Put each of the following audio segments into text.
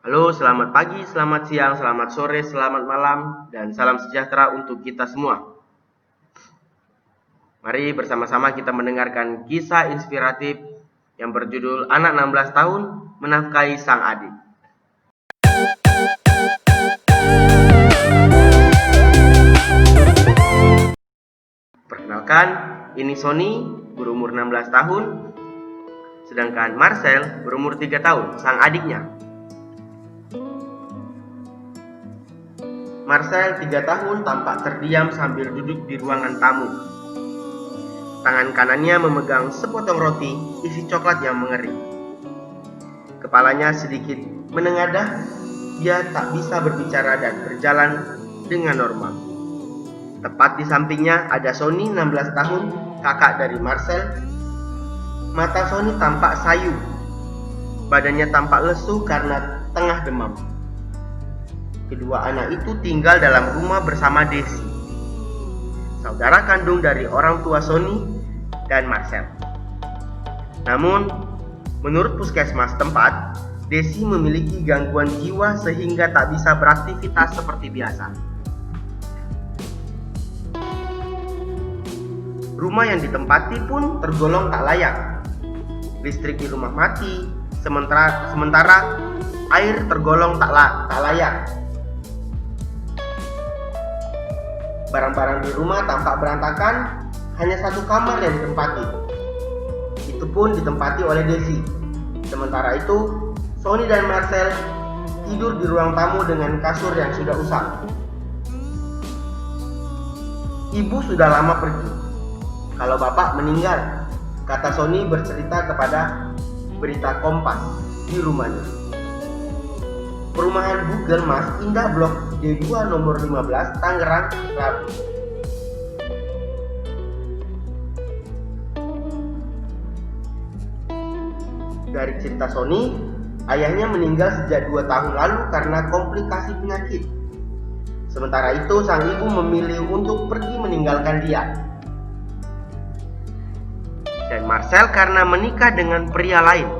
Halo, selamat pagi, selamat siang, selamat sore, selamat malam, dan salam sejahtera untuk kita semua. Mari bersama-sama kita mendengarkan kisah inspiratif yang berjudul Anak 16 tahun Menafkahi Sang Adik. Perkenalkan, ini Sony berumur 16 tahun, sedangkan Marcel berumur 3 tahun, sang adiknya. Marcel 3 tahun tampak terdiam sambil duduk di ruangan tamu. Tangan kanannya memegang sepotong roti isi coklat yang mengering. Kepalanya sedikit menengadah, dia tak bisa berbicara dan berjalan dengan normal. Tepat di sampingnya ada Sony 16 tahun, kakak dari Marcel. Mata Sony tampak sayu, badannya tampak lesu karena tengah demam. Kedua anak itu tinggal dalam rumah bersama Desi, saudara kandung dari orang tua Sony dan Marcel. Namun, menurut puskesmas tempat, Desi memiliki gangguan jiwa sehingga tak bisa beraktivitas seperti biasa. Rumah yang ditempati pun tergolong tak layak. Listrik di rumah mati, sementara air tergolong tak layak. Barang-barang di rumah tampak berantakan, hanya satu kamar yang ditempati. Itu pun ditempati oleh Desi. Sementara itu, Sony dan Marcel tidur di ruang tamu dengan kasur yang sudah usang. Ibu sudah lama pergi. Kalau bapak meninggal, kata Sony bercerita kepada berita Kompas di rumahnya. Perumahan Google Mas Indah Blok D2 nomor 15 Tangerang, Rabu. Dari cerita Sony, ayahnya meninggal sejak 2 tahun lalu karena komplikasi penyakit. Sementara itu, sang ibu memilih untuk pergi meninggalkan dia. Dan Marcel karena menikah dengan pria lain.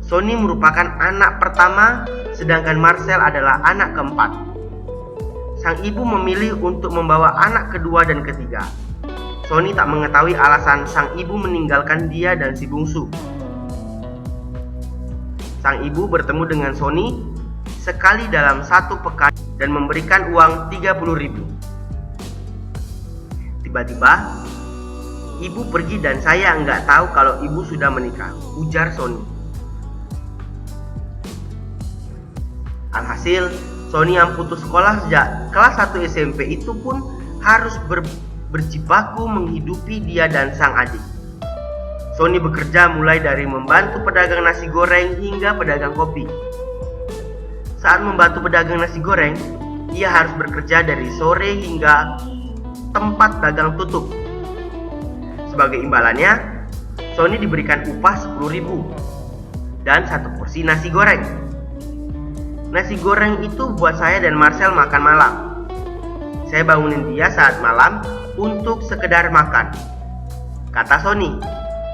Sony merupakan anak pertama, sedangkan Marcel adalah anak keempat. Sang ibu memilih untuk membawa anak kedua dan ketiga. Sony tak mengetahui alasan sang ibu meninggalkan dia dan si bungsu. Sang ibu bertemu dengan Sony sekali dalam 1 pekan dan memberikan uang 30.000. Tiba-tiba, ibu pergi dan saya nggak tahu kalau ibu sudah menikah, ujar Sony. Alhasil, Sony yang putus sekolah sejak kelas 1 SMP itu pun harus berjibaku menghidupi dia dan sang adik. Sony bekerja mulai dari membantu pedagang nasi goreng hingga pedagang kopi. Saat membantu pedagang nasi goreng, ia harus bekerja dari sore hingga tempat dagang tutup. Sebagai imbalannya, Sony diberikan upah 10.000 dan 1 porsi nasi goreng. Nasi goreng itu buat saya dan Marcel makan malam. Saya bangunin dia saat malam untuk sekedar makan, kata Sony.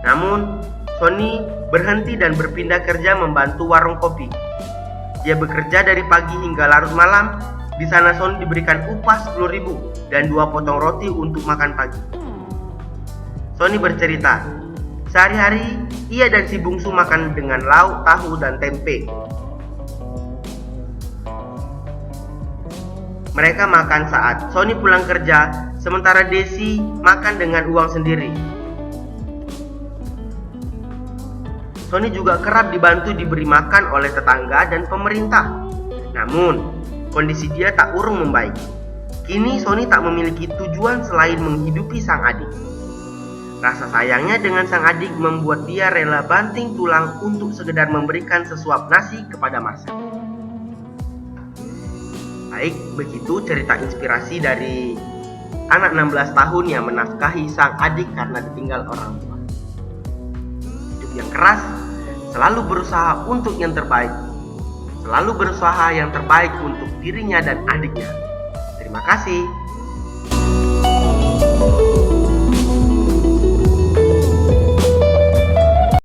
Namun, Sony berhenti dan berpindah kerja membantu warung kopi. Dia bekerja dari pagi hingga larut malam. Di sana Sony diberikan upah 10.000 dan 2 potong roti untuk makan pagi. Sony bercerita, sehari-hari ia dan si bungsu makan dengan lauk, tahu, dan tempe. Mereka makan saat Sony pulang kerja, sementara Desi makan dengan uang sendiri. Sony juga kerap dibantu diberi makan oleh tetangga dan pemerintah. Namun, kondisi dia tak urung membaik. Kini Sony tak memiliki tujuan selain menghidupi sang adik. Rasa sayangnya dengan sang adik membuat dia rela banting tulang untuk sekedar memberikan sesuap nasi kepada Marcel. Baik, begitu cerita inspirasi dari anak 16 tahun yang menafkahi sang adik karena ditinggal orang tua. Hidup yang keras, selalu berusaha untuk yang terbaik. Selalu berusaha yang terbaik untuk dirinya dan adiknya. Terima kasih.